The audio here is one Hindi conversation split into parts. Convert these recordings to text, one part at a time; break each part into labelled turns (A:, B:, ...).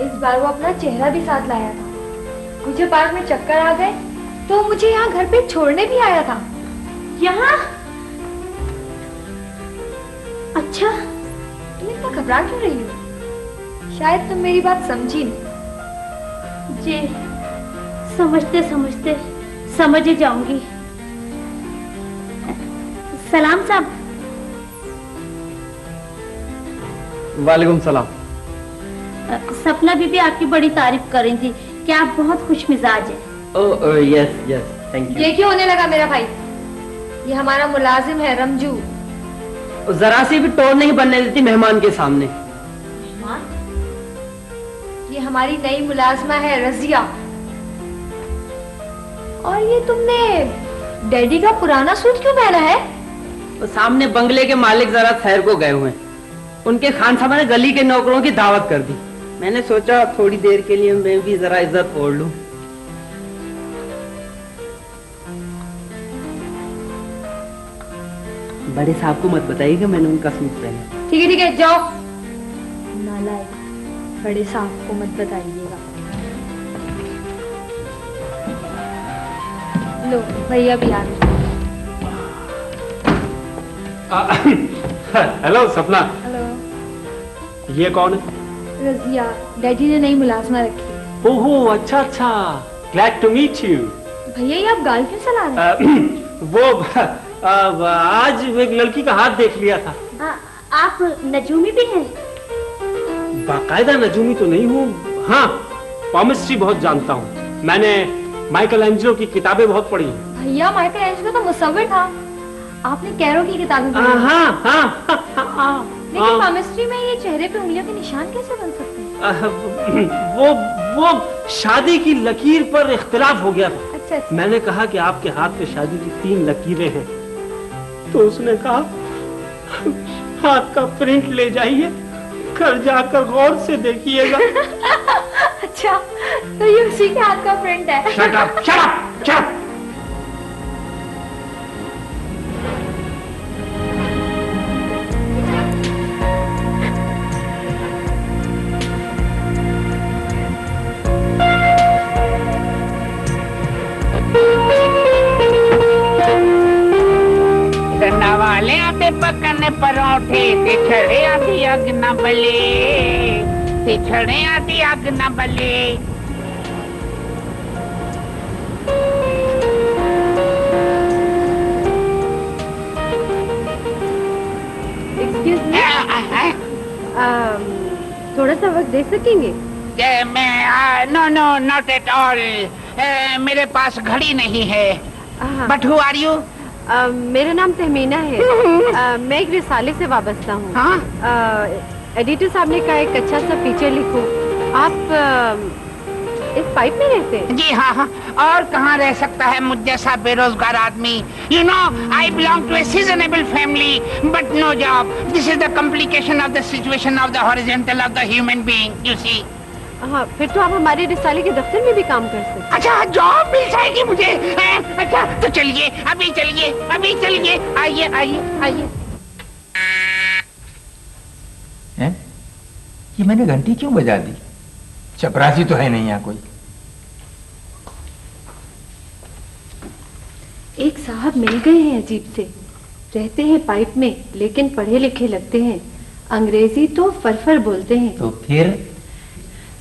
A: इस बार वो अपना चेहरा भी साथ लाया था। मुझे पार्क में चक्कर आ गए तो मुझे यहाँ घर पे छोड़ने भी आया था।
B: यहाँ? अच्छा,
A: तुम इतना घबरा क्यों रही हो? शायद तुम मेरी बात समझी नहीं।
B: जी, समझते समझते समझ ही जाऊंगी। सलाम साहब।
C: वालेकुम सलाम।
B: सपना बीबी आपकी बड़ी तारीफ कर रही थी कि आप बहुत खुश मिजाज हैं।
C: Oh yes yes, thank you.
A: ये क्यों होने लगा मेरा भाई? ये हमारा मुलाजिम है रमजू।
C: जरा सी भी टोन नहीं बनने देती मेहमान के सामने।
A: मेहमान? ये हमारी नई मुलाजमा है रजिया। और ये तुमने डैडी का पुराना सूट क्यों पहना है?
C: तो सामने बंगले के मालिक जरा शहर को गए हुए हैं। उनके खान साहब ने गली के नौकरों की दावत कर दी। मैंने सोचा थोड़ी देर के लिए मैं भी जरा इज्जत ओढ़ लूं। बड़े साहब को मत बताइएगा मैंने उनका सूट पहना।
A: ठीक है जाओ। नालायक, बड़े साहब को मत बताइएगा। लो भैया भी आ गए।
D: हेलो सपना।
A: हेलो।
D: ये कौन है?
A: रजिया, डैडी ने नई मुलाजमा रखी।
D: ओहो अच्छा अच्छा, ग्लैड टू मीट यू।
A: भैया ये आप गाल क्यों चला रहे हैं?
D: वो आज एक लड़की का हाथ देख लिया था।
B: आप नजूमी भी हैं?
D: बाकायदा नजूमी तो नहीं हूँ, हाँ पॉमिस्ट्री बहुत जानता हूँ। मैंने माइकल एंजेलो की किताबें बहुत पढ़ी हैं।
A: भैया माइकल एंजेलो तो मुसव्विर था। आपने कैरो की किताबें पढ़ी?
D: हाँ हाँ।
A: लेकिन केमिस्ट्री में ये चेहरे पे उंगलियों के निशान कैसे बन सकते हैं?
D: वो शादी की लकीर पर इख्तिलाफ हो गया था।
A: अच्छा।
D: मैंने कहा कि आपके हाथ पे शादी की 3 लकीरें हैं, तो उसने कहा हाथ का प्रिंट ले जाइए, घर जाकर गौर से देखिएगा।
A: अच्छा, तो ये उसी के हाथ का प्रिंट है।
D: Shut up, shut up, shut up.
E: वाले आते पकने परोठे, तिछड़े आती अग न बले, तिछड़े आती अग न बले।
A: एक्सक्यूज मी, थोड़ा सा वक्त दे सकेंगे?
E: No no not at all, मेरे पास घड़ी नहीं है। But who are you?
A: मेरा नाम तहमीना है। मैं एक रिसाले से वाबस्ता हूँ। एडिटर साहब ने कहा एक अच्छा सा फीचर लिखो। आप इस पाइप में रहते हैं?
E: जी हाँ हाँ, और कहाँ रह सकता है मुझ जैसा बेरोजगार आदमी। You know I belong to a seasonable family but no job. This is the complication of the situation of the horizontal of the human being, you see.
A: हाँ, फिर तो आप हमारे रिसाले के दफ्तर में भी काम कर सकते हैं।
E: अच्छा, जॉब मिल जाएगी मुझे? अच्छा तो चलिए, अभी चलिए, अभी चलिए। आइए आइए आइए।
F: ये मैंने घंटी क्यों बजा दी? चपरासी तो है नहीं यहाँ कोई।
A: एक साहब मिल गए हैं अजीब से। रहते हैं पाइप में लेकिन पढ़े लिखे लगते हैं। अंग्रेजी तो फरफर बोलते हैं।
F: तो फिर?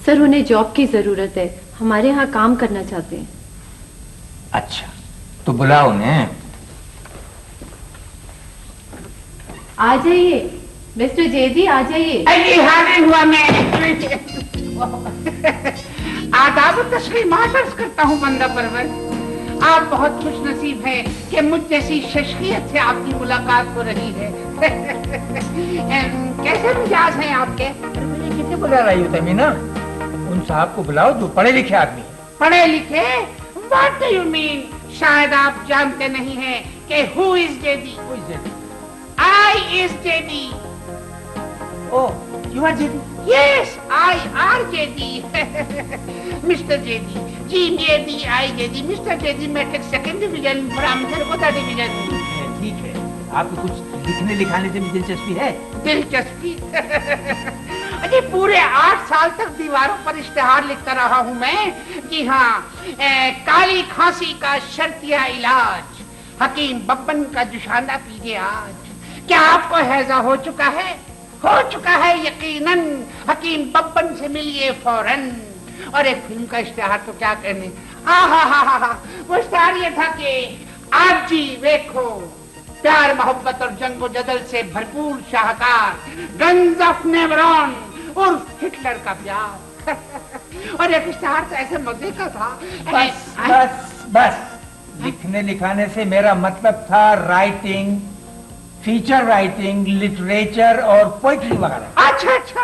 A: सर उन्हें जॉब की जरूरत है, हमारे यहाँ काम करना चाहते हैं।
F: अच्छा तो बुलाओ उन्हें।
A: आ जाइए मिस्टर जेदी, आ जाइए।
E: अरे हाजिर हुआ मैं। आदाब और तस्लीमात अर्ज करता हूँ बंदा परवर। आप बहुत खुश नसीब हैं कि मुझ जैसी शख्सियत से आपकी मुलाकात हो रही है। कैसे मिजाज हैं आपके?
F: किसे बुला रही हो तमीना? उन साहब को बुलाओ जो पढ़े लिखे आदमी।
E: पढ़े लिखे? What do you mean? शायद आप जानते नहीं हैं कि who is JD? I is JD.
F: Oh, you are JD?
E: Yes, I are JD. Mr. JD, GJD, I JD, Mr. JD matrix second division from Sargoda division.
F: ठीक है, आपको कुछ लिखने लिखाने से भी दिलचस्पी है?
E: दिलचस्पी? अरे पूरे 8 साल तक दीवारों पर इश्तेहार लिखता रहा हूँ मैं। जी हाँ, काली खांसी का शर्तिया इलाज, हकीम बब्बन का जुशाना पीजिए आज। क्या आपको हैजा हो चुका है? हो चुका है यकीनन। हकीम बब्बन से मिलिए फौरन। और एक फिल्म का इश्तेहार तो क्या कहने, वो इश्तेहार ये था कि आप जी देखो, प्यार मोहब्बत और जंगो जदल से भरपूर शाहकार, गन्स ऑफ नेवरॉन उर्फ हिटलर का प्यार। और एक इश्तेहार तो ऐसे मजे का था।
F: बस बस बस, लिखने लिखाने से मेरा मतलब था राइटिंग, फीचर राइटिंग, लिटरेचर और पोइट्री वगैरह।
E: अच्छा अच्छा,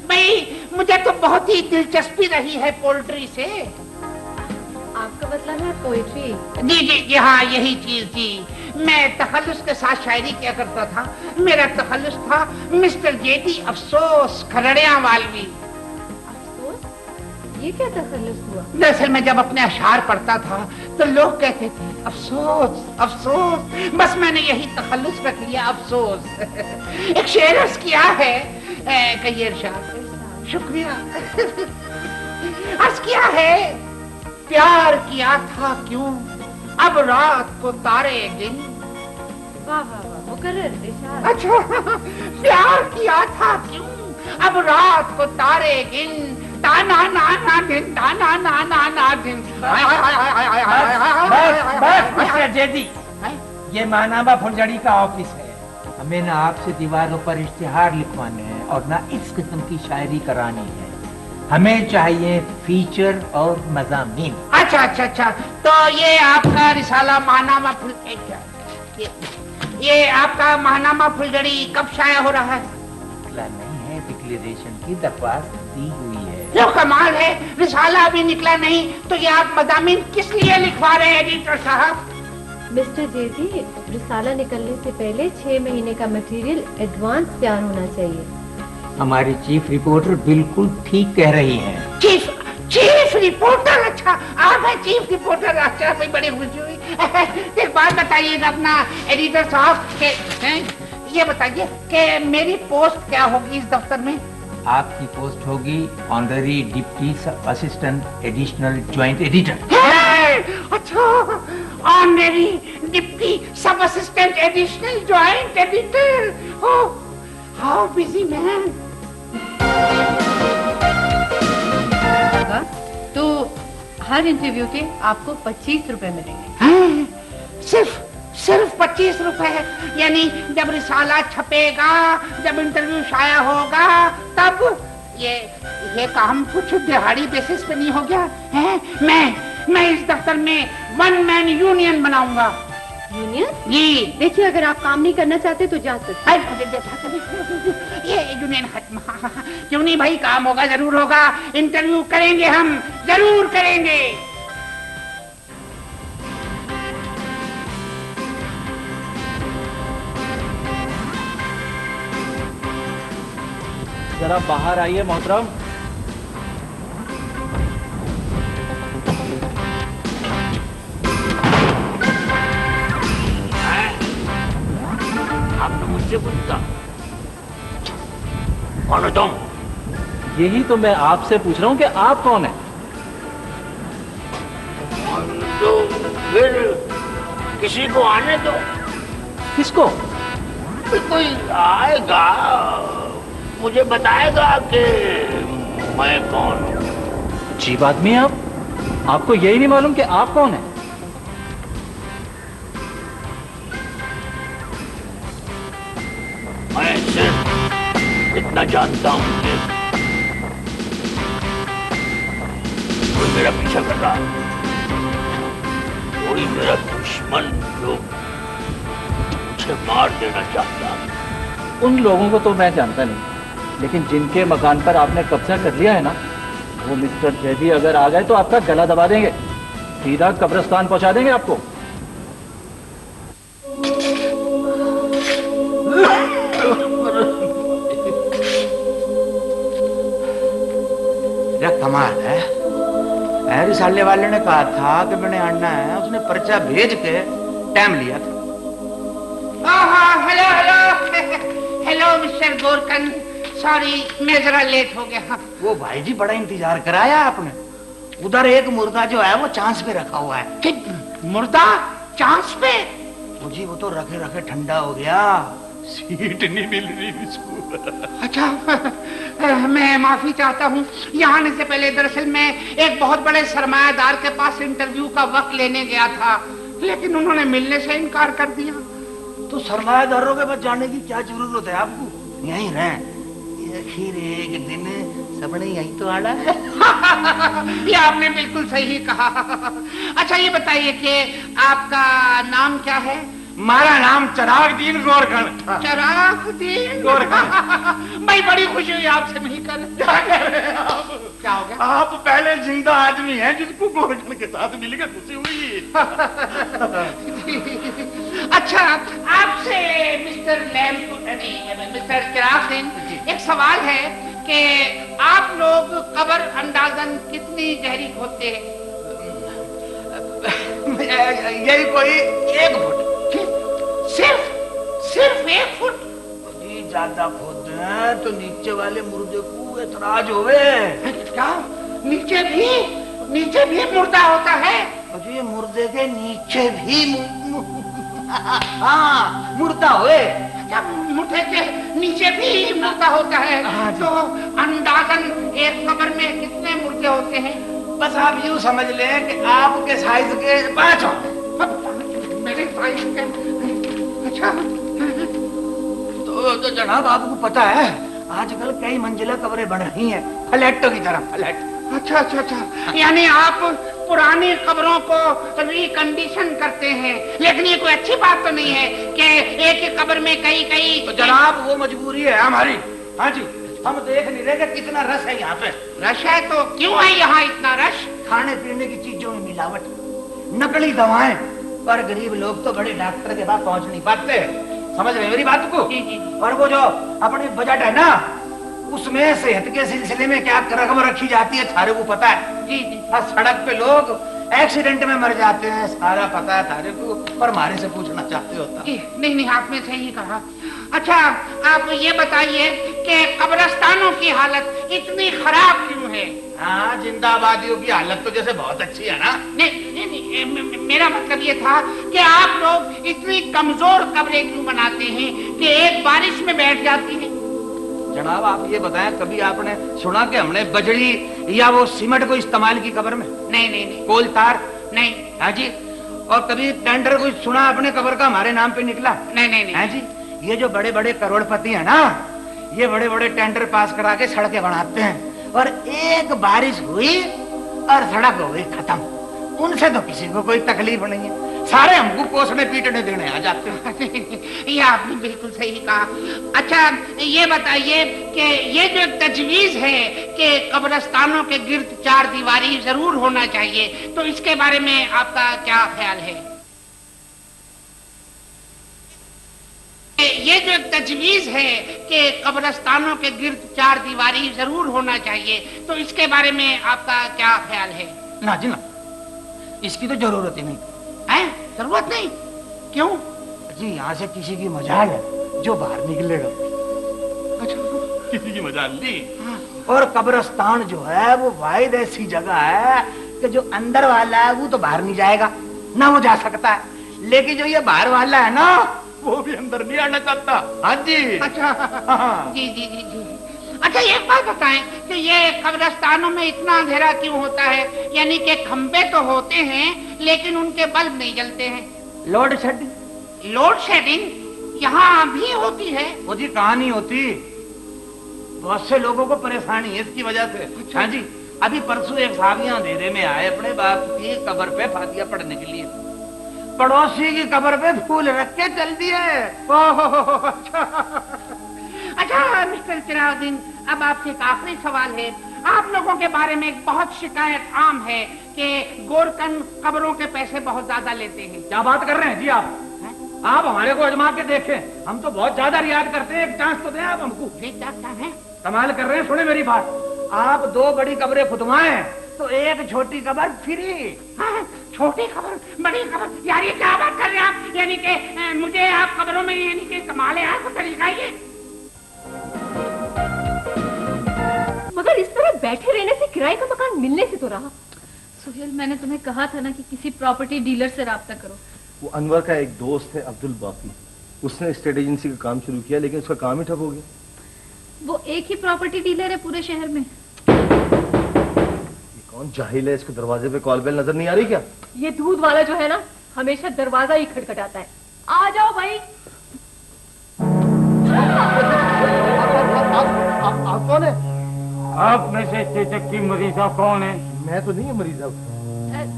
E: भाई मुझे तो बहुत ही दिलचस्पी रही है पोल्ट्री से।
A: आपका मतलब है पोइट्री?
E: जी जी जी हाँ, यही चीज थी। मैं तखल्लुस के साथ शायरी किया करता था। मेरा तखल्लुस था मिस्टर जेडी अफसोस खरड़िया वालवी।
A: अफसोस? ये क्या तखल्लुस हुआ?
E: दरअसल मैं जब अपने अशार पढ़ता था तो लोग कहते थे अफसोस अफसोस, बस मैंने यही तखल्लुस रख लिया, अफसोस। एक शेर अर्ज किया है, कहिए इरशाद। शुक्रिया। अर्ज किया है, प्यार किया था क्यों अब रात को तारे गिन।
A: वाह वाह वाह, मुकर्रर इरशाद।
E: अच्छा, प्यार किया था क्यों अब रात को तारे गिन, ताना ना ना दिन, ताना ना ना ना दिन।
F: बस मिस्टर जेडी, ये मानामा फुलझड़ी का ऑफिस है। हमें ना आपसे दीवारों पर इश्तिहार लिखवाने हैं और ना इस किस्म की शायरी करानी है। हमें चाहिए फीचर और मज़ामीन।
E: अच्छा अच्छा अच्छा, तो ये आपका रिसाला माहनामा फुल, ये आपका माहनामा फुलझड़ी कब शाया हो रहा है?
F: निकला नहीं है, डिक्लेरेशन की दरख्वास्त दी हुई है।
E: जो कमाल है, रिसाला अभी निकला नहीं तो ये आप मज़ामीन किस लिए लिखवा रहे हैं एडिटर साहब?
A: मिस्टर जेडी, रिसाला निकलने से पहले 6 महीने का मटेरियल एडवांस तैयार होना चाहिए।
F: हमारी चीफ रिपोर्टर बिल्कुल ठीक कह रही हैं।
E: Chief reporter? अच्छा, आप है चीफ रिपोर्टर? अच्छा, कोई बड़ी खुशी हुई। एक बात बताइए अपना एडिटर साहब के, ये बताइए कि मेरी पोस्ट क्या होगी इस दफ्तर में?
F: आपकी पोस्ट होगी honorary deputy assistant additional joint editor.
E: अच्छा, ऑनररी डिप्टी सब assistant additional joint editor. How busy man.
A: तो हर इंटरव्यू के आपको 25 रुपए मिलेंगे।
E: सिर्फ 25 रुपए? यानी जब रिसाला छपेगा, जब इंटरव्यू शाया होगा, तब ये काम कुछ दिहाड़ी बेसिस पे नहीं हो गया है? मैं इस दफ्तर में 1 मैन यूनियन बनाऊंगा।
A: यूनियन?
E: जी
A: देखिए, अगर आप काम नहीं करना चाहते तो जा सकते।
E: ये यूनियन खत्म। क्यों नहीं भाई, काम होगा, जरूर होगा। इंटरव्यू करेंगे, हम जरूर करेंगे।
G: जरा बाहर आइए मोहतरम।
H: आपने मुझसे पूछा कौन हो तुम?
G: यही तो मैं आपसे पूछ रहा हूँ कि आप कौन है?
H: तो फिर किसी को आने दो।
G: किसको?
H: कोई आएगा, मुझे बताएगा कि मैं कौन हूँ।
G: अजीब आदमी है आप। आपको यही नहीं मालूम कि आप कौन है?
H: मैं सिर्फ इतना जानता हूँ कि कोई मेरा पीछा कर रहा है, कोई मेरा दुश्मन जो मुझे मार देना चाहता है।
G: उन लोगों को तो मैं जानता नहीं, लेकिन जिनके मकान पर आपने कब्जा कर लिया है ना, वो मिस्टर जेडी अगर आ गए तो आपका गला दबा देंगे, सीधा कब्रिस्तान पहुंचा देंगे आपको।
F: कमाल है, रिसाले वाले ने कहा था कि मैंने आना है, उसने पर्चा भेज के टाइम लिया था।
E: हेलो हेलो हेलो मिस्टर गोरकन, सॉरी, मैं जरा लेट हो गया।
H: वो भाई जी बड़ा इंतजार कराया आपने। उधर एक मुर्दा जो है वो चांस पे रखा हुआ है।
E: कि मुर्दा चांस पे?
H: वो जी वो तो रखे रखे ठंडा हो गया, सीट नहीं मिल रही इसको।
E: अच्छा, मैं माफी चाहता हूँ। यहाँ आने से पहले दरअसल मैं एक बहुत बड़े सरमायादार के पास इंटरव्यू का वक्त लेने गया था, लेकिन उन्होंने मिलने से इनकार कर दिया।
H: तो सरमायादारों के पास जाने की क्या जरूरत है आपको? यहीं रहें, आखिर एक दिन सबने यहीं तो आना है।
E: ये आपने बिल्कुल सही कहा। अच्छा ये बताइए कि आपका नाम क्या है?
H: हमारा नाम चिरागदीन गोरखन।
E: चिरागदीन
H: गोरखन।
E: भाई बड़ी खुशी हुई आपसे मिलकर। क्या हो गया?
H: आप पहले जिंदा आदमी हैं जिसको गोरखन के साथ मिलकर खुशी हुई।
E: अच्छा, आपसे मिस्टर मिस्टर चिरागदीन, एक सवाल है कि आप लोग कब्र अंदाजन कितनी गहरी खोदते हैं?
H: यही कोई 1 फुट।
E: सिर्फ 1 फुट?
H: जी ज्यादा खोदते हैं तो नीचे वाले मुर्दे को एतराज होवे।
E: क्या नीचे भी मुर्दा होता है?
H: जी मुर्दे के नीचे भी हाँ मुर्दा होए।
E: क्या मुर्दे के नीचे भी मुर्दा होता है?
H: हाँ,
E: तो अंदाजन एक कब्र में कितने मुर्दे होते हैं?
H: बस आप यूँ समझ लें कि आपके साइज के 5 हो।
E: मेरे साइज के? अच्छा,
H: तो जनाब आपको पता है आजकल कई मंजिला कब्रें बन रही हैं, फ्लैटों की तरह फ्लैट।
E: अच्छा, यानी आप पुरानी कब्रों को रिकंडीशन करते हैं, लेकिन ये कोई अच्छी बात तो नहीं है कि एक ही कब्र में कई
H: तो जनाब वो मजबूरी है हमारी। हाँ जी, हम देख नहीं रहे कि कितना रश है यहाँ पे।
E: रश है तो क्यों है यहाँ इतना रश?
H: खाने पीने की चीजों में मिलावट, नकली दवाएं, पर गरीब लोग तो बड़े डॉक्टर के पास पहुँच नहीं पाते। समझ रहे मेरी बात को?
E: जी।
H: और वो जो अपनी बजट है ना, उसमें सेहत के सिलसिले में क्या रकम रखी जाती है थारे को पता है?
E: जी।
H: और सड़क पे लोग एक्सीडेंट में मर जाते हैं, सारा पता है थारे को, पर हमारे से पूछना चाहते होता।
E: नहीं, आपने सही कहा। अच्छा, आप ये बताइए कि कब्रिस्तानों की हालत इतनी खराब क्यों है?
H: हाँ, जिंदाबादियों की हालत तो जैसे बहुत अच्छी है ना।
E: नहीं, मेरा मतलब ये था कि आप लोग इतनी कमजोर कब्रें क्यों बनाते हैं कि एक बारिश में बैठ जाती है?
H: जनाब आप ये बताएं, कभी आपने सुना कि हमने बजरी या वो सीमेंट को इस्तेमाल की कब्र में?
E: नहीं।
H: कोल तार?
E: नहीं।
H: हाँ जी। और कभी टेंडर कोई सुना अपने कब्र का हमारे नाम पे निकला?
E: नहीं।
H: हाँ जी, ये जो बड़े बड़े करोड़पति है ना, ये बड़े बड़े टेंडर पास करा के सड़कें बनाते हैं, और एक बारिश हुई और सड़क हो गई खत्म। उनसे तो किसी को कोई तकलीफ नहीं है, सारे हमको कोसने पीटने देने आ जाते हैं।
E: ये आपने बिल्कुल सही कहा। अच्छा ये बताइए कि ये जो तजवीज है कि कब्रिस्तानों के गिर्द 4 दीवारी जरूर होना चाहिए, तो इसके बारे में आपका क्या ख्याल है? ये जो तजवीज है कि कब्रिस्तानों के गिर्द 4 दीवारी जरूर होना चाहिए, तो इसके बारे में आपका क्या ख्याल है?
H: ना जी ना, इसकी तो जरूरत ही नहीं
E: है। जरूरत नहीं? क्यों
H: जी? यहाँ से किसी की मजाल है जो बाहर निकलेगा।
E: अच्छा,
H: किसी की मजाल नहीं। और कब्रिस्तान जो है वो वाहिद ऐसी जगह है कि जो अंदर वाला है वो तो बाहर नहीं जाएगा, ना वो जा सकता है, लेकिन जो ये बाहर वाला है ना, वो भी अंदर नहीं आना चाहता। हाँ जी।
E: अच्छा। जी। अच्छा एक बात बताएं कि ये कब्रिस्तानों में इतना अंधेरा क्यों होता है? यानी कि खंबे तो होते हैं लेकिन उनके बल्ब नहीं जलते हैं।
H: Load shedding?
E: लोड शेडिंग यहाँ भी होती है?
H: वो जी कहाँ नहीं होती, बहुत से लोगों को परेशानी है इसकी वजह से। हाँ जी, अभी परसों एक साहब यहाँ अंधेरे में आए अपने बाप की कब्र पे फातिया पढ़ने के लिए, पड़ोसी की कब्र पे फूल रख के चल दिए।
E: अच्छा मिस्टर चिरागदीन, अब आपसे एक आखिरी सवाल है। आप लोगों के बारे में एक बहुत शिकायत आम है कि गोरकन कब्रों के पैसे बहुत ज्यादा लेते हैं।
H: क्या बात कर रहे हैं जी आप? आप हमारे को आजमा के देखें, हम तो बहुत ज्यादा रियायत करते हैं, एक चांस तो दें आप हमको।
E: क्या है?
H: कमाल कर रहे हैं, सुने मेरी बात, आप 2 बड़ी कब्रें खुदवाएं तो एक छोटी कब्र फ्री।
E: हाँ, छोटी कब्र बड़ी कब्र, यार ये क्या बात कर रहे हैं आप? यानी कि मुझे आप कब्रों में यानी कि कमाले हैं, तो तरीका ये
A: बैठे रहने से किराए का मकान मिलने से तो रहा।
B: सुहेल, मैंने तुम्हें कहा था ना कि किसी प्रॉपर्टी डीलर से राब्ता करो।
I: वो अनवर का एक दोस्त है अब्दुल बाकी, उसने स्टेट एजेंसी का काम शुरू किया लेकिन उसका काम ही ठप हो गया।
B: वो एक ही प्रॉपर्टी डीलर है पूरे शहर में।
I: ये कौन जाहिल है, इसको दरवाजे पे कॉल बेल नजर नहीं आ रही क्या?
A: ये दूध वाला जो है ना, हमेशा दरवाजा ही खटखटाता है। आ जाओ भाई।
I: आप कौन है?
D: आप में से चेचक की मरीजा कौन है?
I: मैं तो नहीं है मरीज। अब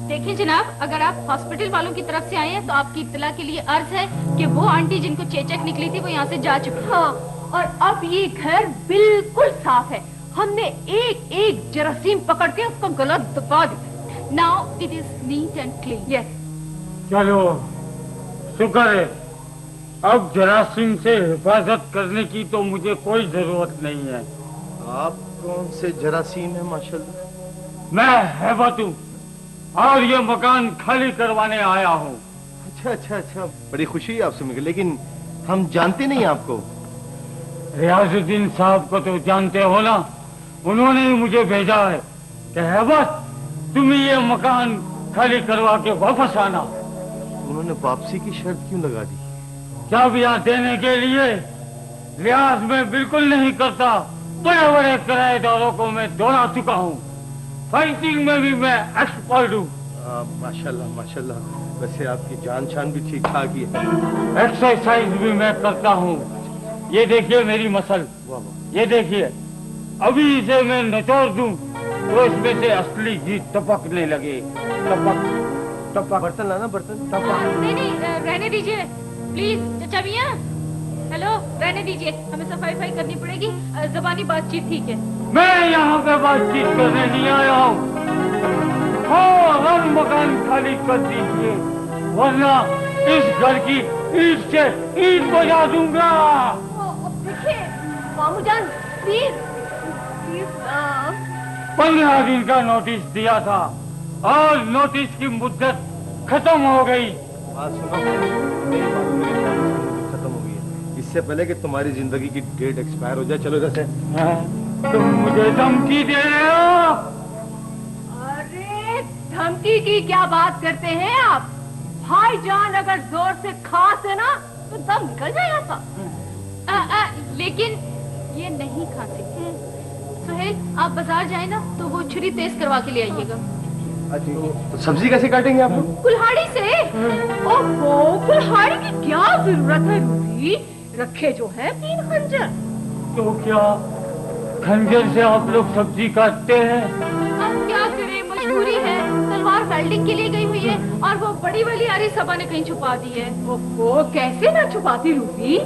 B: देखिए जनाब, अगर आप हॉस्पिटल वालों की तरफ से आए हैं तो आपकी इत्तला के लिए अर्ज है कि वो आंटी जिनको चेचक निकली थी वो यहाँ से जा चुकी है।
A: हाँ, और अब ये घर बिल्कुल साफ है। हमने एक एक जरासीम पकड़ के उसको गला दबा दिया।
B: Now it is neat and clean.
A: Yes.
D: चलो, शुक्र है। अब जरासीम से हिफाजत करने की तो मुझे कोई जरूरत नहीं है।
I: आप कौन से जरासीम है? माशाल्लाह।
D: मैं हैबत हूँ और ये मकान खाली करवाने आया हूँ।
I: अच्छा, बड़ी खुशी है आपसे मिलकर, लेकिन हम जानते नहीं आपको।
D: रियाजुद्दीन साहब को तो जानते हो ना, उन्होंने ही मुझे भेजा है कि हैबत तुम ये मकान खाली करवा के वापस आना।
I: उन्होंने वापसी की शर्त क्यों लगा दी?
D: चाबियां देने के लिए। लिहाज में बिल्कुल नहीं करता, बड़े बड़े किराएदारों को मैं दौड़ा चुका हूँ। फाइटिंग में भी मैं एक्सपर्ट हूँ।
I: माशाल्लाह। वैसे आपकी जान शान भी ठीक ठाक ही है।
D: एक्सरसाइज भी मैं करता हूँ। ये देखिए मेरी मसल, ये देखिए, अभी इसे मैं निचोड़ दूं तो इसमें से असली घी टपकने लगे। टपक।
I: बर्तन लाना, बर्तन।
B: नहीं, रहने दीजिए प्लीज। चाचा मियाँ, हेलो, रहने दीजिए, हमें सफाई करनी पड़ेगी। ज़बानी बातचीत ठीक है।
D: मैं यहाँ पे बातचीत करने नहीं आया हूँ। फौरन मकान खाली कर दीजिए, वरना इस घर की ईंट से ईंट बजा दूंगा।
A: देखिए मामूजान, प्लीज
D: 15 दिन का नोटिस दिया था और नोटिस की मुद्दत खत्म हो गई।
I: बात सुनो, मेरी बात खत्म हो गई है। इससे पहले कि तुम्हारी जिंदगी की डेट एक्सपायर हो जाए, चलो इधर से।
D: तुम मुझे धमकी दे रहे हो?
A: अरे धमकी की क्या बात करते हैं आप? भाईजान अगर जोर से खांसे ना तो दम निकल जाएगा।
B: लेकिन ये नहीं खा सकते। सुहेल, आप बाजार जाए ना तो वो छुरी तेज करवा के ले आइएगा।
I: तो सब्जी कैसे काटेंगे आप लोग?
B: कुल्हाड़ी से।
A: ओहो, कुल्हाड़ी की क्या जरूरत है रूबी? रखे जो है 3 खंजर।
D: तो क्या खंजर से आप लोग सब्जी काटते हैं?
B: अब क्या करें, मजबूरी है। तलवार वेल्डिंग के लिए गई हुई है और वो बड़ी वाली आरी सबा ने कहीं छुपा दी है।
A: ओहो, कैसे ना छुपाती रूबी?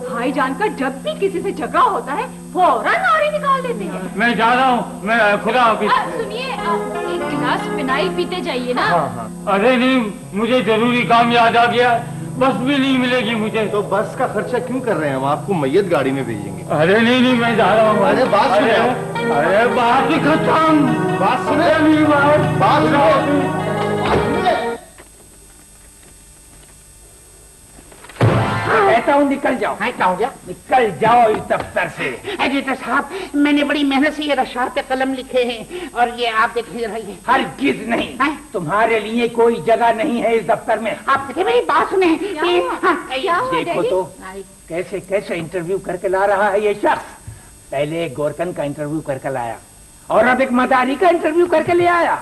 A: भाईजान का जब भी किसी से झगड़ा होता है फौरन आरी निकाल देते हैं।
D: मैं जा रहा हूँ, मैं खुदा हाफिज।
B: सुनिए, एक गिलास फिनाइल पीते जाइए ना।
I: हाँ।
D: अरे नहीं, मुझे जरूरी काम याद आ गया, बस भी नहीं मिलेगी मुझे।
I: तो बस का खर्चा क्यों कर रहे हैं? हम आपको मैयत गाड़ी में भेजेंगे।
D: अरे नहीं, मैं जा रहा हूँ।
I: अरे बात सुने।
D: अरे बात ही खत्म।
I: बात सुने।
D: बात सुने।
E: कहता हूँ निकल जाओ। है क्या हो गया? निकल जाओ इस दफ्तर से। एडिटर साहब, मैंने बड़ी मेहनत से ये रशाद पे कलम लिखे हैं और ये आप देखिए रहिए।
F: हरगिज नहीं, तुम्हारे लिए कोई जगह नहीं है इस दफ्तर में।
E: आप देखिए मेरी बात सुने।
F: देखो तो कैसे कैसे इंटरव्यू करके ला रहा है ये शख्स। पहले एक गोरकन का इंटरव्यू करके लाया और अब एक मदारी का इंटरव्यू करके ले आया।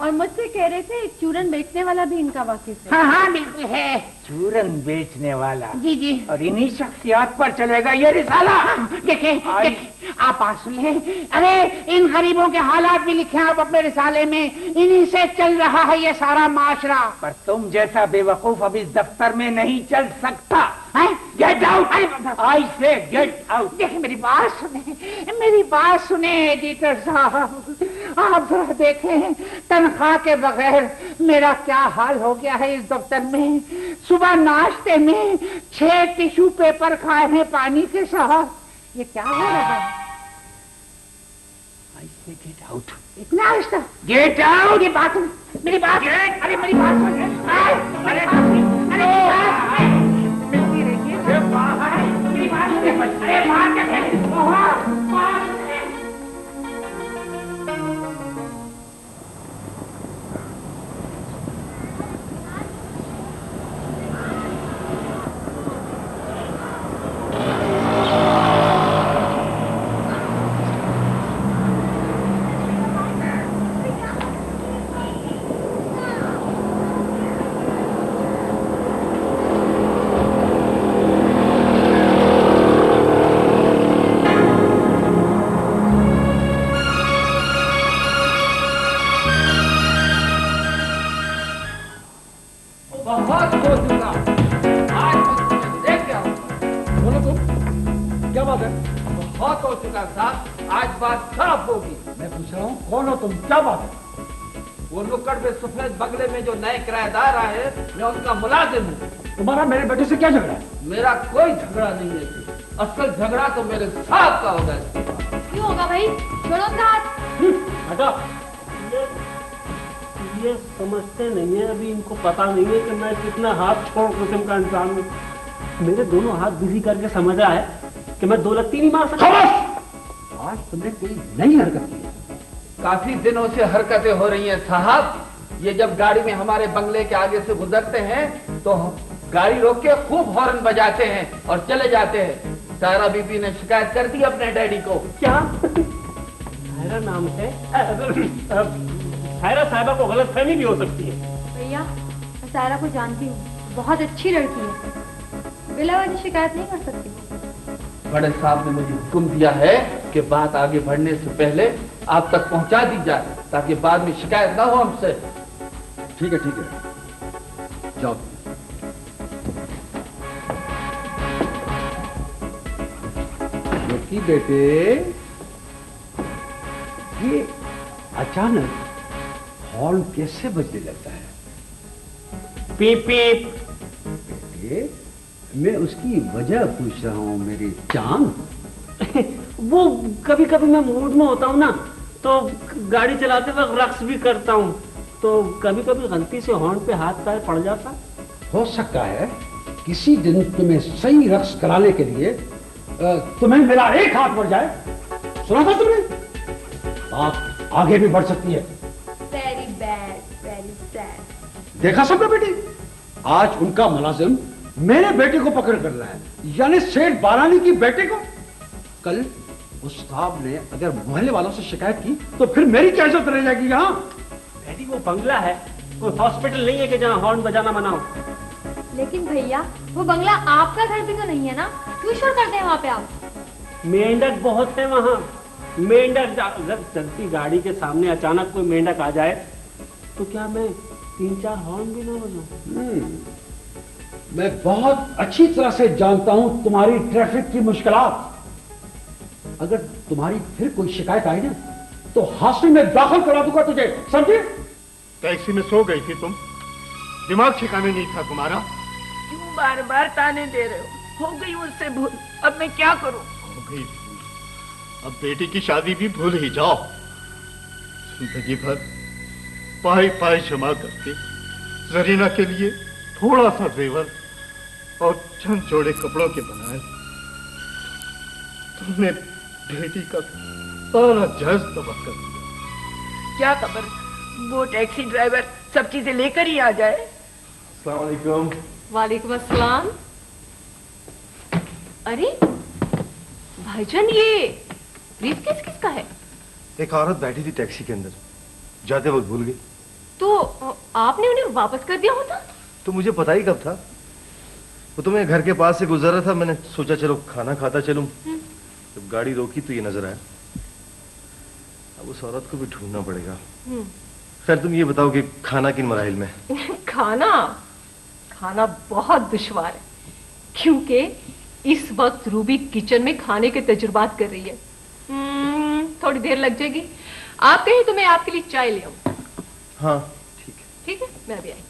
A: और मुझसे कह रहे थे चूरन बेचने वाला भी इनका वाकिफ है।
E: हाँ बिल्कुल है।
F: चूरन बेचने वाला।
E: जी।
F: और इन्हीं शख्सियात पर चलेगा ये रिसाला।
E: देखिए आप बात सुनिए। अरे इन गरीबों के हालात भी लिखे हैं आप अपने रिसाले में। इन्हीं से चल रहा है ये सारा माशरा।
F: पर तुम जैसा बेवकूफ अब इस दफ्तर में नहीं चल सकता। Get out. आई से गेट आउट।
E: देखिए मेरी बात सुने एडिटर साहब। आप जरा देखें तनख्वाह के बगैर मेरा क्या हाल हो गया है इस दफ्तर में। सुबह नाश्ते में 6 टिश्यू पेपर खाए हैं पानी के साथ। ये क्या हो रहा है?
F: आई से गेट आउट।
E: इतना आहिस्ता?
F: Get out.
E: ये बात मेरी बात। अरे मेरी बात सुन। अरे मिलती रहिए। मेरी बात। अरे बात
F: सरकार साहब, आज बात साफ होगी।
J: मैं पूछ रहा हूँ कौन हो तुम, क्या बात है?
F: वो नुक्कड़ में सफेद बंगले में जो नए किराएदार आए, मैं उनका मुलाजिम हूँ।
J: तुम्हारा मेरे बेटे से क्या झगड़ा है?
F: मेरा कोई झगड़ा नहीं है, असल झगड़ा तो मेरे साथ का होगा।
B: क्यों होगा भाई? छोड़ो उनका हाथ।
K: हटा। ये समझते नहीं है, अभी इनको पता नहीं है कि मैं कितना हाथ छोड़ किस्म का इंसान हूँ। मेरे दोनों हाथ बिजी करके समझ रहा है कि मैं दो लत्ती नहीं मार सकता।
J: आज तुमने कोई नई हरकत की है।
F: काफी दिनों से हरकतें हो रही हैं साहब। ये जब गाड़ी में हमारे बंगले के आगे से गुजरते हैं तो गाड़ी रोक के खूब हॉर्न बजाते हैं और चले जाते हैं। सायरा बीबी ने शिकायत कर दी अपने डैडी को।
K: क्या? सायरा नाम है? सायरा साहिबा को गलतफहमी भी हो सकती है।
B: भैया, मैं सायरा को जानती हूँ, बहुत अच्छी लड़की है, बिला वजह शिकायत नहीं कर सकती।
F: बड़े साहब ने मुझे हुक्म दिया है कि बात आगे बढ़ने से पहले आप तक पहुंचा दी जाए, ताकि बाद में शिकायत ना हो हमसे।
J: ठीक है, जाओ। बेटे, ये अचानक हॉर्न कैसे बजने लगता है?
K: पीप पीप।
J: बेटे, मैं उसकी वजह पूछ रहा हूँ मेरी जान।
K: वो कभी कभी मैं मूड में होता हूँ ना, तो गाड़ी चलाते वक्त रक्स भी करता हूँ, तो कभी कभी गलती से हॉर्न पे हाथ पैर पड़ जाता।
J: हो सकता है किसी दिन तुम्हें सही रक्स कराने के लिए तुम्हें मेरा एक हाथ बढ़ जाए। सुना था तुमने? बात आगे भी बढ़ सकती है।
B: Very bad, very sad.
J: देखा सबने बेटी, आज उनका मुलाजिम मेरे बेटे को पकड़ कर रहा है, यानी सेठ बारानी की बेटे को। कल उस साहब ने अगर मोहल्ले वालों से शिकायत की तो फिर मेरी क्या इज्जत रह जाएगी यहाँ?
K: बेटी वो बंगला है, कोई हॉस्पिटल नहीं है कि जहाँ हॉर्न बजाना मना हो।
B: लेकिन भैया, वो बंगला आपका घर भी तो नहीं है ना, क्यों शोर करते हैं वहाँ पे आप?
K: मेंढक बहुत है वहाँ। मेंढक, अगर चलती गाड़ी के सामने अचानक कोई मेंढक आ जाए तो क्या मैं 3-4 हॉर्न भी ना बजाऊं?
J: मैं बहुत अच्छी तरह से जानता हूं तुम्हारी ट्रैफिक की मुश्किलात। अगर तुम्हारी फिर कोई शिकायत आई ना तो हॉस्टल में दाखिल करा दूंगा तुझे, समझे?
I: टैक्सी में सो गई थी तुम, दिमाग ठिकाने नहीं था तुम्हारा।
L: क्यों बार बार ताने दे रहे हो? हो गई मुझसे भूल, अब मैं क्या करूं?
I: हो गई भूल, अब बेटी की शादी भी भूल ही जाओ। जिंदगी भर पाई पाई जमा करके जरीना के लिए थोड़ा सा जेवर और चंद जोड़े कपड़ों के बनाए, तुमने बेटी का सारा जज तबाह कर दिया।
L: क्या खबर, वो टैक्सी ड्राइवर सब चीजें लेकर ही आ जाए।
I: अस्सलाम वालेकुम।
A: वालेकुम अस्सलाम। अरे भाईजान, ये ब्रीफकेस किसका है?
I: एक औरत बैठी थी टैक्सी के अंदर, जाते वक्त भूल गई।
A: तो आपने उन्हें वापस कर दिया होता?
I: तो मुझे पता ही कब था, वो तो मैं घर के पास से गुजर रहा था, मैंने सोचा चलो खाना खाता चलूं। जब गाड़ी रोकी तो ये नजर आया। अब उस औरत को भी ढूंढना पड़ेगा। खैर तुम ये बताओ कि खाना किन मराहिल में?
A: खाना बहुत दुश्वार है, क्योंकि इस वक्त रूबी किचन में खाने के तजुर्बात कर रही है। थोड़ी देर लग जाएगी। आप कहें तो मैं आपके लिए चाय ले आऊं?
I: हाँ ठीक है।
A: ठीक है, मैं अभी आई।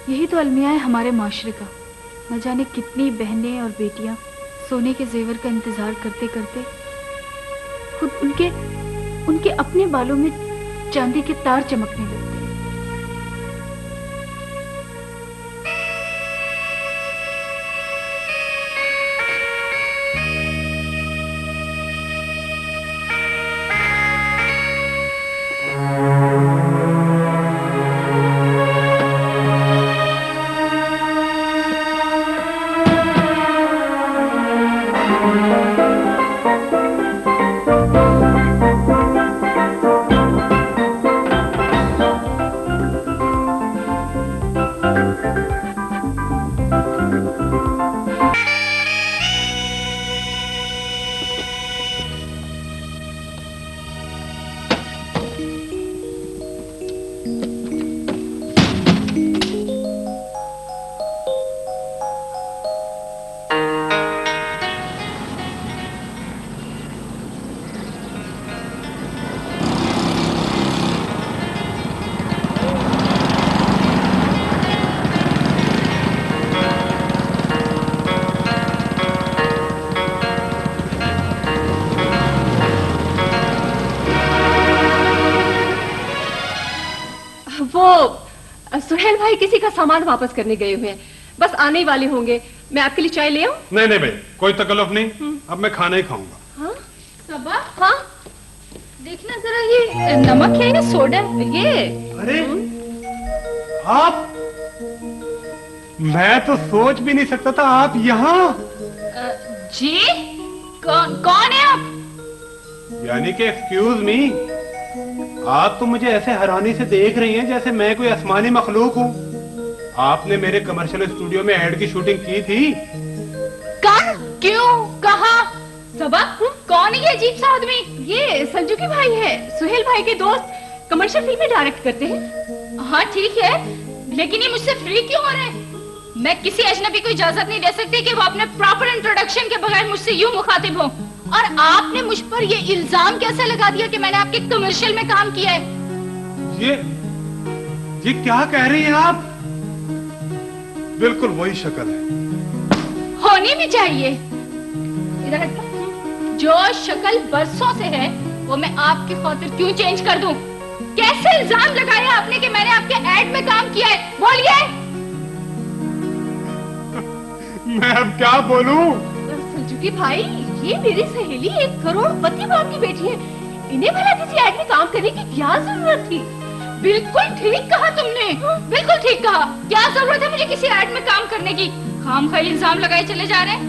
M: यही तो अलमिया है हमारे माशरे का। न जाने कितनी बहनें और बेटियां सोने के जेवर का इंतजार करते करते खुद उनके अपने बालों में चांदी के तार चमकने लगते।
A: सुहेल भाई किसी का सामान वापस करने गए हुए हैं, बस आने ही वाले होंगे। मैं आपके लिए चाय ले आऊं?
N: नहीं नहीं भाई, कोई तकलीफ नहीं, अब मैं खाना ही खाऊंगा।
A: हाँ
B: सबा, हाँ देखना जरा, ये नमक है या सोडा ये?
N: अरे आप, मैं तो सोच भी नहीं सकता था आप यहाँ।
B: जी कौन है आप?
N: यानी कि एक्सक्यूज मी, आप तो मुझे ऐसे हैरानी से देख रही हैं जैसे मैं कोई आसमानी मखलूक हूँ। आपने मेरे कमर्शियल स्टूडियो में एड की शूटिंग की थी।
B: कब, क्यों, कहाँ? सबा, कौन है ये अजीब सा आदमी?
A: ये संजू के भाई है, सुहेल भाई के दोस्त, कमर्शियल फिल्में डायरेक्ट करते हैं।
B: हाँ ठीक है, लेकिन ये मुझसे फ्री क्यों हो रहे हैं? मैं किसी अजनबी को इजाजत नहीं दे सकती कि वो अपने प्रॉपर इंट्रोडक्शन के बगैर मुझसे यूं मुखातिब हो। और आपने मुझ पर ये इल्जाम कैसे लगा दिया कि मैंने आपके कमर्शियल में काम किया है?
N: ये क्या कह रही हैं आप? बिल्कुल वही शक्ल है।
B: होनी भी चाहिए। इधर जो शक्ल बरसों से है वो मैं आपकी खातिर क्यों चेंज कर दूं? कैसे इल्जाम लगाया आपने कि मैंने आपके एड में काम किया है? बोलिए।
N: मैं अब क्या बोलूं?
A: संजू के भाई, ये मेरी सहेली एक करोड़पति बाप की बेटी है, इन्हें भला किसी एड में काम करने की क्या जरूरत थी?
B: बिल्कुल ठीक कहा तुमने, बिल्कुल ठीक कहा। क्या जरूरत है मुझे किसी एड में काम करने की? खाम खा इल्जाम लगाए चले जा रहे हैं।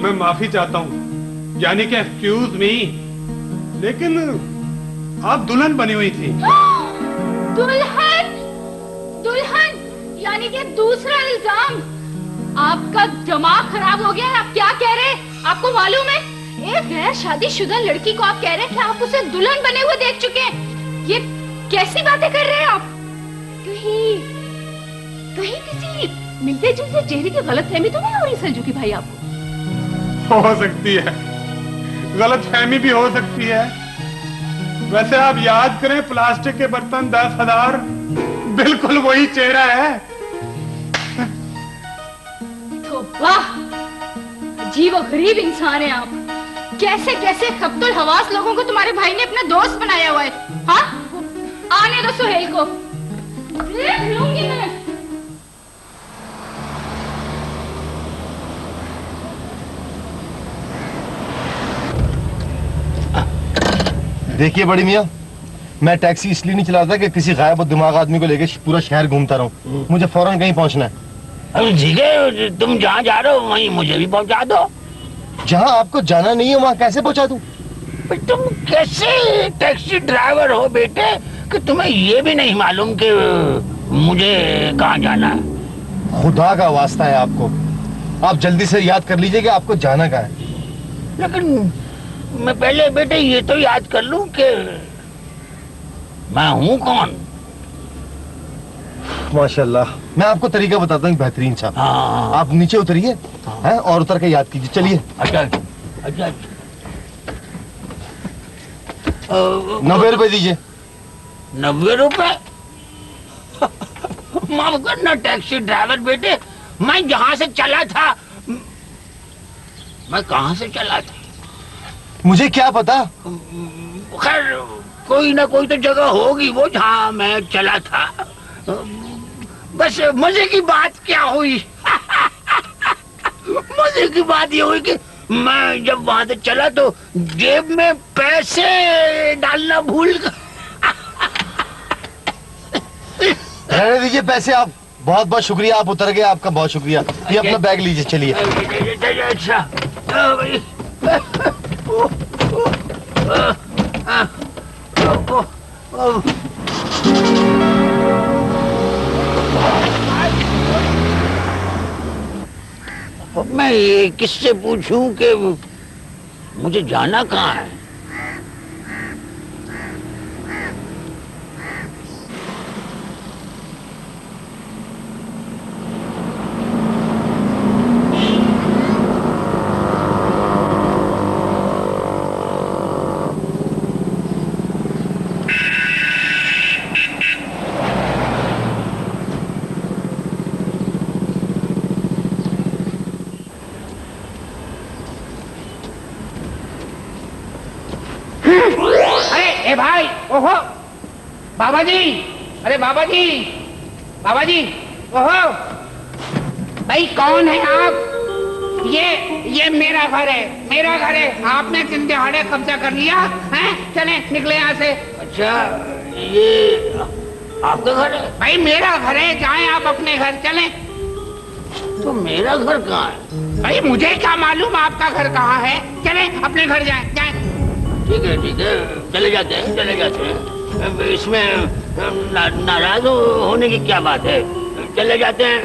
N: मैं माफी चाहता हूँ, यानी कि एक्सक्यूज मी, लेकिन आप दुल्हन बनी हुई थी।
B: दुल्हन? दुल्हन यानी कि दूसरा इल्जाम। आपका दिमाग खराब हो गया है, आप क्या कह रहे हैं? आपको मालूम है, एक गैर शादीशुदा लड़की को आप कह रहे हैं कि आप उसे दुल्हन बने हुए देख चुके हैं। ये कैसी बातें कर रहे हैं आप?
A: कहीं किसी मिलते जुलते चेहरे की गलतफहमी तो नहीं हो रही संजू की भाई आपको?
N: हो सकती है, गलतफहमी भी हो सकती है। वैसे आप याद करें, प्लास्टिक के बर्तन 10,000, बिल्कुल वही चेहरा है।
B: तो वाह, अजीब और गरीब इंसान है आप। कैसे कैसे खब्तुल हवास लोगों को तुम्हारे भाई ने अपना दोस्त बनाया हुआ है। हाँ, आने दो सुहेल को, देख लूंगी मैं।
I: देखिए बड़ी मियाँ, मैं टैक्सी इसलिए नहीं चलाता कि किसी गायब और दिमाग आदमी को लेके पूरा शहर घूमता रहूं। मुझे फौरन कहीं पहुंचना है।
E: अरे ठीक है, तुम जहाँ जा रहे हो वहीं मुझे भी पहुंचा दो।
I: जहाँ आपको जाना नहीं है वहाँ कैसे पहुंचा दूं?
E: तुम कैसे टैक्सी ड्राइवर हो बेटे कि तुम्हें ये भी नहीं मालूम कि मुझे कहाँ जाना है?
I: खुदा का वास्ता है आपको, आप जल्दी से याद कर लीजिए कि आपको जाना कहाँ है।
E: लेकिन मैं पहले बेटे ये तो याद कर लूं कि मैं हूँ कौन।
I: माशाल्लाह, मैं आपको तरीका बताता हूँ बेहतरीन सा। आप नीचे उतरिए हैं और उतर के याद कीजिए। चलिए।
E: अच्छा अच्छा,
I: 90 रुपए दीजिए।
E: 90 रुपए? माफ करना टैक्सी ड्राइवर बेटे, मैं जहाँ से चला था, मैं कहाँ से चला था
I: मुझे क्या पता।
E: खैर कोई ना कोई तो जगह होगी वो जहाँ मैं चला था। बस मजे की बात क्या हुई मजे की बात ये हुई कि मैं जब वहां से चला तो जेब में पैसे डालना भूल गया।
I: रहने दीजिए पैसे। आप बहुत बहुत शुक्रिया, आप उतर गए, आपका बहुत शुक्रिया। ये अपना बैग लीजिए, चलिए।
E: अच्छा मैं ये किससे पूछूं कि मुझे जाना कहाँ है?
H: ए भाई, ओहो बाबा जी,
E: अरे बाबा जी, बाबा जी, ओहो, भाई कौन है आप? ये मेरा घर है, मेरा घर है। आपने दिन दिहाड़े कब्जा कर लिया है? चले निकले यहाँ से।
H: अच्छा, ये आपका घर है?
E: भाई मेरा घर है, जाएं आप अपने घर, चलें।
H: तो मेरा घर कहाँ है?
E: भाई मुझे क्या मालूम आपका घर कहाँ है? चलें अपने घर जाएं, जाएं।
H: ठीक है, चले जाते हैं, चले जाते हैं। इसमें नाराज होने की क्या बात है? चले जाते हैं,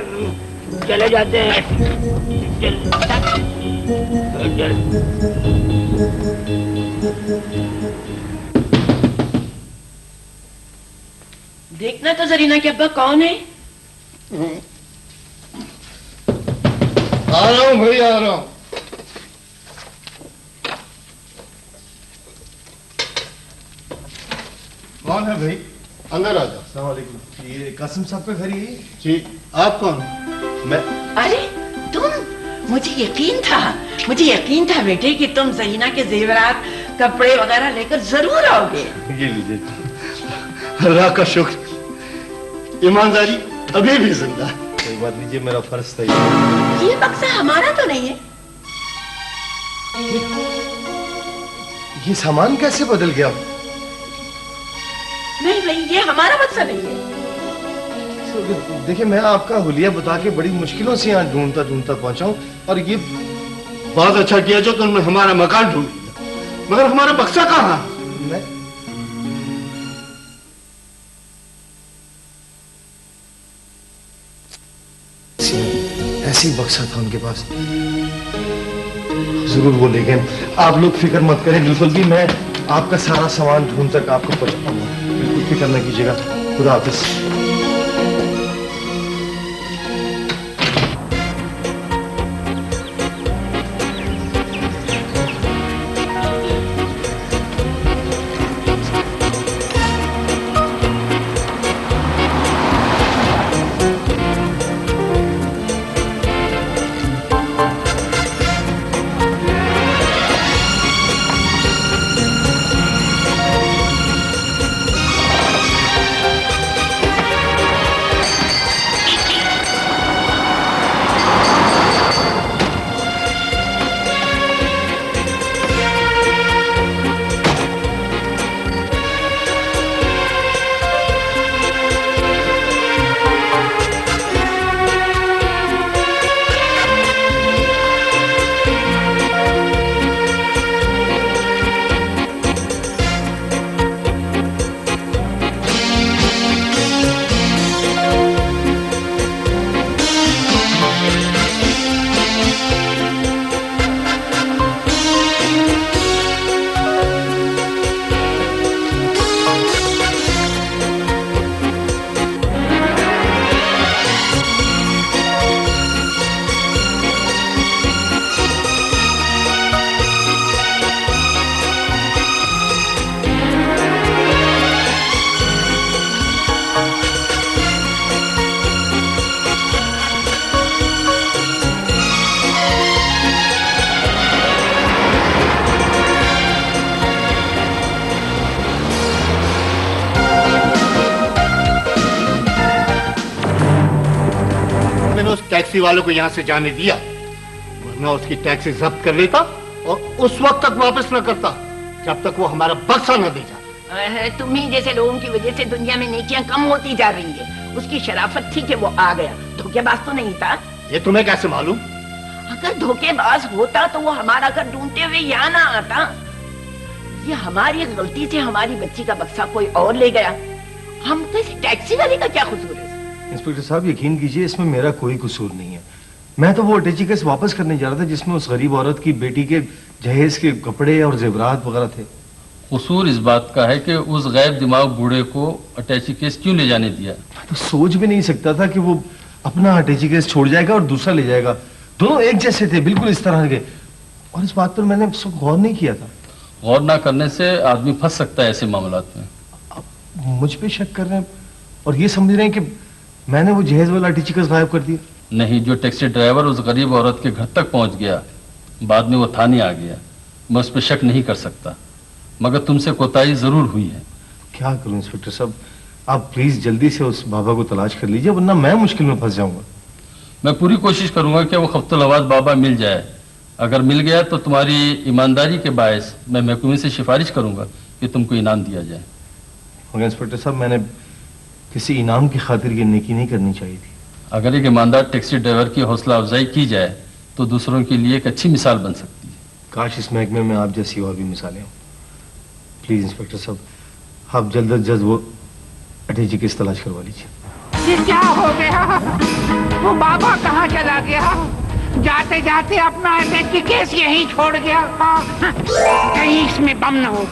H: चले जाते हैं।
L: देखना तो जरीना के अब्बा कौन है?
I: आ रहा हूँ भाई, आ रहा हूँ। कौन है भाई? अंदर आ जाओ। अस्सलाम वालेकुम। ये कासिम साहब का घर ही है? जी। आप कौन? मैं।
L: अरे तुम, मुझे यकीन था बेटे कि तुम जरीना के जेवरात, कपड़े वगैरह लेकर जरूर आओगे।
I: ये लीजिए। अल्लाह का शुक्र, ईमानदारी अभी भी जिंदा है। कोई बात नहीं, मेरा फर्ज था।
L: ये बक्सा हमारा तो नहीं है।
I: ये सामान कैसे बदल गया?
L: नहीं भाई, ये हमारा बक्सा नहीं है।
I: देखिए, मैं आपका हुलिया बता के बड़ी मुश्किलों से यहाँ ढूंढता ढूंढता पहुंचा हूँ, और ये बहुत अच्छा किया जो तुमने हमारा मकान ढूंढ लिया, मगर हमारा बक्सा कहाँ? मैं ऐसी बक्सा था उनके पास, जरूर वो ले गए। आप लोग फिक्र मत करें बिल्कुल भी, मैं आपका सारा सामान ढूंढ तक आपको पहुंचाऊंगा, बिल्कुल फिक्र न कीजिएगा। खुदा हाफिज।
O: टैक्सी वालों को यहाँ से जाने दिया, वरना उसकी टैक्सी जब्त कर लेता और उस वक्त तक वापस न करता जब तक वो हमारा बक्सा न दे जाता।
L: तुम्ही जैसे लोगों की वजह से दुनिया में नेकियां कम होती जा रही है। उसकी शराफत थी कि वो आ गया, धोखेबाज तो नहीं था।
O: ये तुम्हें कैसे मालूम?
L: अगर धोखेबाज होता तो वो हमारा घर ढूंढते हुए यहाँ ना आता। ये हमारी गलती से हमारी बच्ची का बक्सा कोई और ले गया। हम कैसे टैक्सी वाले का क्या कसूर है?
I: इंस्पेक्टर साहब, यकीन कीजिए इसमें मेरा कोई कसूर नहीं है। मैं तो वो अटैची केस वापस करने जा रहा था जिसमें उस गरीब औरत की बेटी के जहेज के कपड़े और जेवरात वगैरह थे।
P: कसूर इस बात का है कि उस गैर दिमाग बूढ़े को अटैची केस क्यों ले जाने दिया?
I: तो सोच भी नहीं सकता था कि वो अपना अटैची केस छोड़ जाएगा और दूसरा ले जाएगा। दोनों एक जैसे थे, बिल्कुल इस तरह के, और इस बात पर मैंने गौर नहीं किया था।
P: गौर ना करने से आदमी फंस सकता है ऐसे मामलात में।
I: मुझ पे शक कर रहे हैं और ये समझ रहे हैं कि मैंने वो जहेज वाला अटैची केस गायब कर दिया।
P: नहीं, जो टैक्सी ड्राइवर उस गरीब औरत के घर तक पहुंच गया, बाद में वो थाने आ गया, मैं उस पर शक नहीं कर सकता, मगर तुमसे कोताही जरूर हुई है।
I: क्या करूं इंस्पेक्टर साहब, आप प्लीज जल्दी से उस बाबा को तलाश कर लीजिए, वरना मैं मुश्किल में फंस जाऊंगा।
P: मैं पूरी कोशिश करूंगा कि वो खफ्तुलवाद बाबा मिल जाए। अगर मिल गया तो तुम्हारी ईमानदारी के बायस मैं महकमे से सिफारिश करूंगा कि तुमको इनाम दिया जाए।
I: मगर इंस्पेक्टर साहब, मैंने किसी इनाम की खातिर ये नेकी नहीं करनी चाहिए थी।
P: अगर एक ईमानदार टैक्सी ड्राइवर की हौसला अफजाई की जाए तो दूसरों के लिए एक अच्छी मिसाल बन सकती है।
I: काश इस महकमे में आप जैसी और भी मिसालें हों। प्लीज इंस्पेक्टर साहब, आप जल्द अज जल्द वो अटैची की केस तलाश करवा लीजिए।
E: ये क्या हो गया? वो बाबा कहाँ चला गया? जाते जाते अपना अटैची केस यहीं छोड़ गया। कहीं इसमें बम न हो।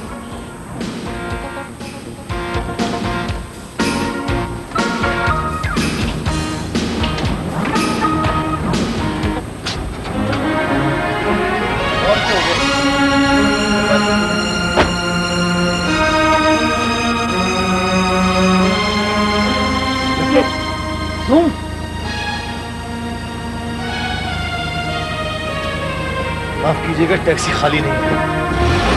H: तुम
I: माफ कीजिएगा, टैक्सी खाली नहीं है।